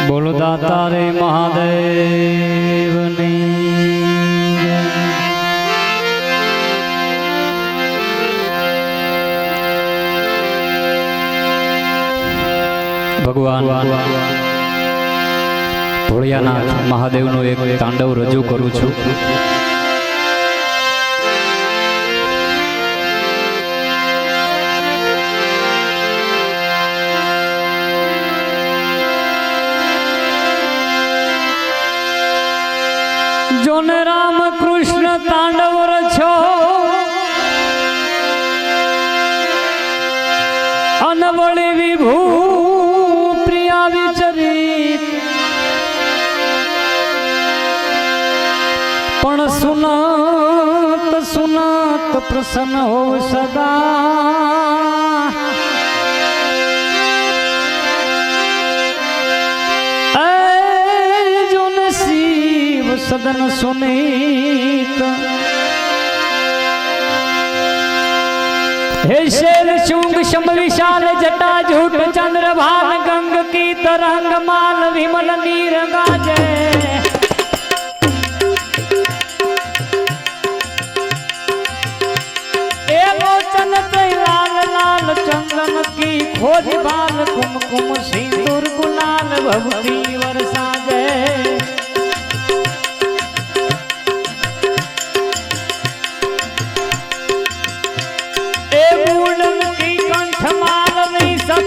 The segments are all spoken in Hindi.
बोलो दाता रे महादेव ने भगवान भोळियानाथ महादेव नो एक तांडव रजू करू छू। जोन राम कृष्ण तांडव रचो अनवळी विभू प्रिया विचरित पण सुनात सुनात प्रसन्न हो सदा। सदन सुनीत हे शेर चूंग शम विशाल जटा झूठ चंद्रभान गंग की तरंग माल विमल नीर गाजे। लोचन लाल लाल चंदन की खोज बाल कुमकुम सिंदूर गुलाल भक्ति वर्षा जय।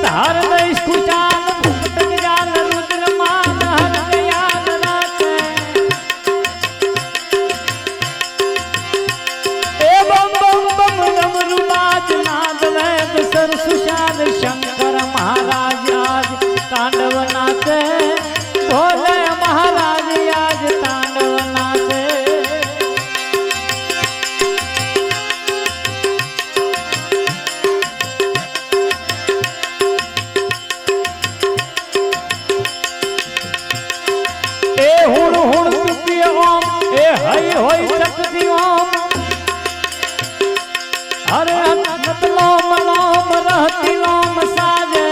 हर देश कुचाल मुकुट जाल रुद्र मान हर दयाल राचे। ए बम बम बम डमरू बाज नाद वैद सर सुशाल शंकर महाराज आज तांडव नाचे। भोले महाराज आज तांडव नाचे। हरे हनुमत लोम लोम रहती लोम साजे।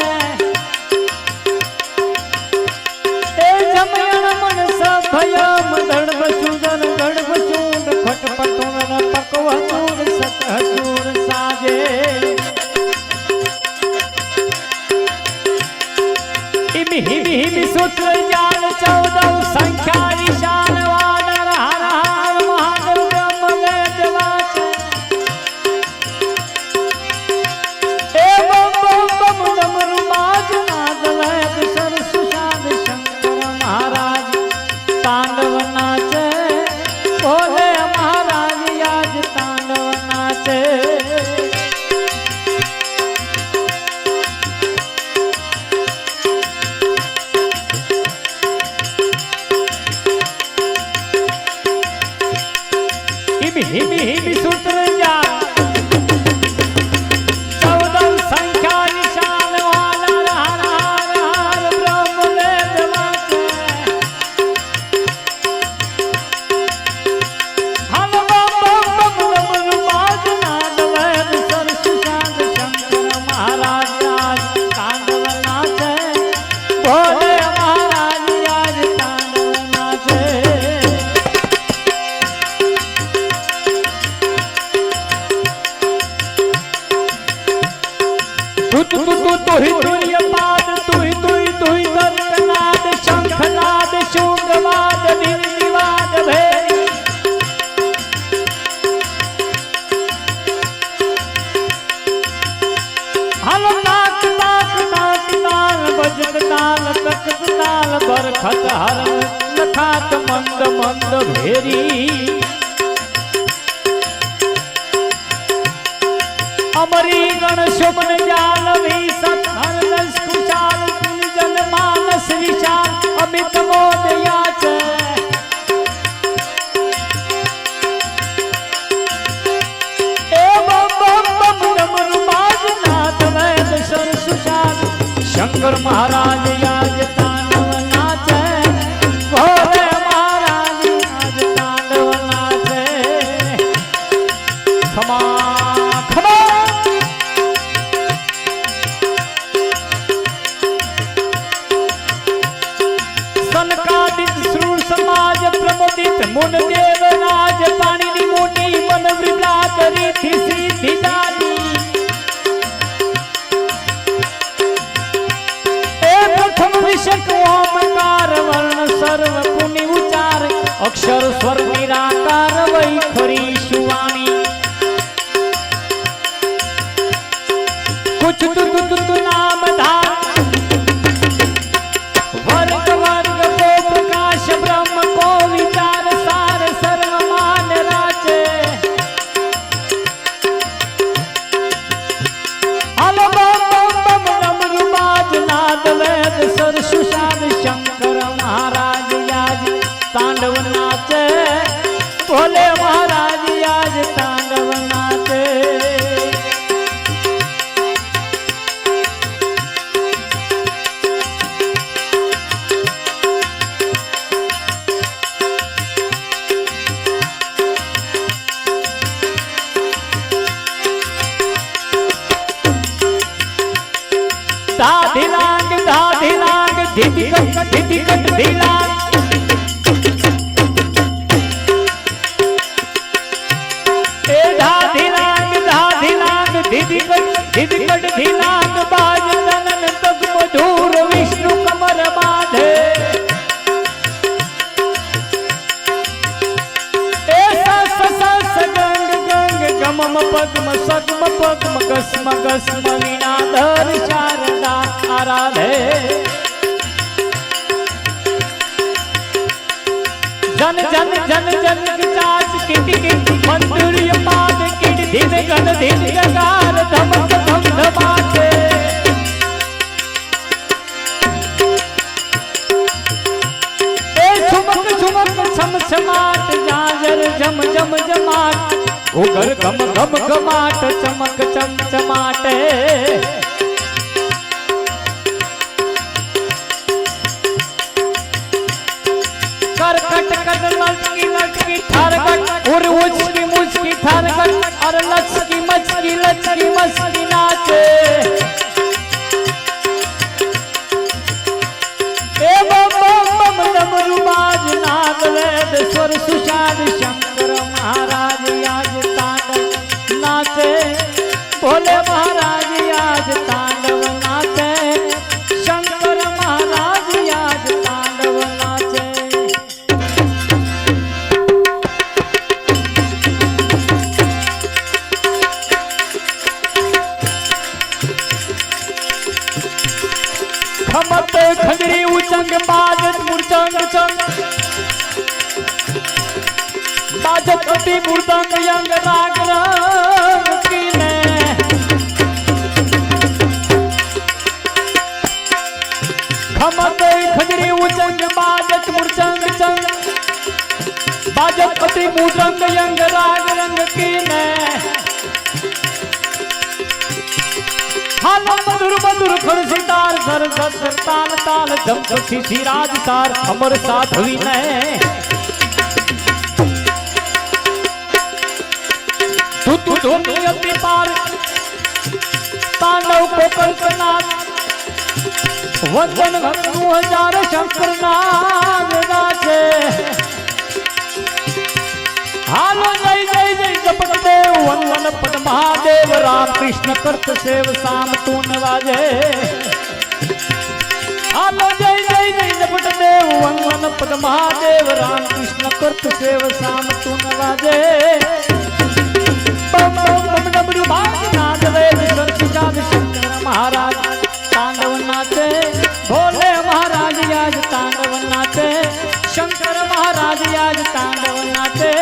ए जमयण मन सभयम दड़ब सुदन दड़ब चूड फटपटुन पकव चूड सतह चूर साजे। हिमि हिमि हिमि सूत्र जाल 14 संख्या विशाल वानर हर हर महादेव ब्रह्म वेद वाचे। ए बम बम बम डमरू बाज नाद वैद सर सुशाल शंकर महाराज तांडव नाचे। भोले महाराज आज तांडव नाचे। हिमि हिमि सूत्र जाल 14 संख्या विशाल वानर हर हर हर ब्रह्म वेद वाचे। हम बम बम बम डमरू बाज नाद वैद सर सुशाल शंकर महाराज आज तांडव नाचे। भोले महाराज आज तांडव नाचे। तू ही तुर्य पाद तू ही दर्शनाद शंखनाद शूंगवाद विनिवाद भेरी। हम नाक नाक नाक ताल बजत ताल तकत ताल बरखत हर लखात मंद मंद भेरी। अमरी गण शोभन जाल भी सत्हर दस कुशाल कुल जल मानस विशाल अमित मोद याचे। ए बम बम बम डमरू बाज नाद वैद सर सुशाल शंकर महाराज आज तांडव नाचे। भोले महाराज आज तांडव नाचे। खमा खमा मुन देवराज पाणीनी मुनि मन विलात रीति सिद्धि दानी ए प्रथम विषक ओमकार वर्ण सर्व पुनि उच्चार अक्षर स्वर निराकार वै खरी शिवाणी कुछ तु नाम धाम वर्ग वर्ग को प्रकाश ब्रह्म को विचार सार सर्व मान राचे अल बम बम डमरू बाज नाद वेद सर सुषाद शंकर महाराज आज तांडव नाचे भोले महाराज आज तांडव नाचे धाधिलांग धिधिकट धिलांग ए धाधिलांग धिधिकट धिलांग बाज तनन तक मधुर विष्णु कमर बांधे ए स गंग गंग गमम पद्म सगम पद्म गस्म गस्म वीणाधर शारदा आराधे जन जन जन जन चाच किट किट मंदुरी पाद किट धिन गण धिन गगार धमक धम धमाके ए छुमक छुमक छम छमाट जाजर जम जम जमाट उगर गम गम गमाट चमक चम चमाटे कर कट कट लटकी लटकी थारगट उर उचकी मुचकी थारगट और लचकी मचकी मस्की नाचे ए बम बम डमरू बाज नाद वेद स्वर सुषाद शंकर महाराज आज तांडव नाचे भोले महाराज आज तांडव नाचे शंकर महाराज आज तांडव नाचे खमत खजरी उचंग बाजत मुरचंग चंग बाजत अति मुर्दंग यंग राग रंग कीने खमत खजरी उचंग बाजत मुरचंग चंग बाजत अति मुर्दंग यंग राग रंग कीने हाल मधुर मधुर खरसी तार सर सर ताल ताल जम सी राज तार अमर साधवी ने तू अति पार तांडव को कल्पनाथ वंदन भक्तु हजार शंकर नाग नाचे हालो जय जय जय जपत देव वंदन पद महादेव राम कृष्ण करत सेव शाम तून वाजे हालो जय जय जय जपत देव वंदन पद महादेव राम कृष्ण करत सेव शाम तून वाजे बम बम बम डमरू बाज नाद वेद स्वर सुषाद शंकर महाराज तांडव नाचे भोले महाराज आज तांडव नाचे शंकर महाराज आज तांडव नाचे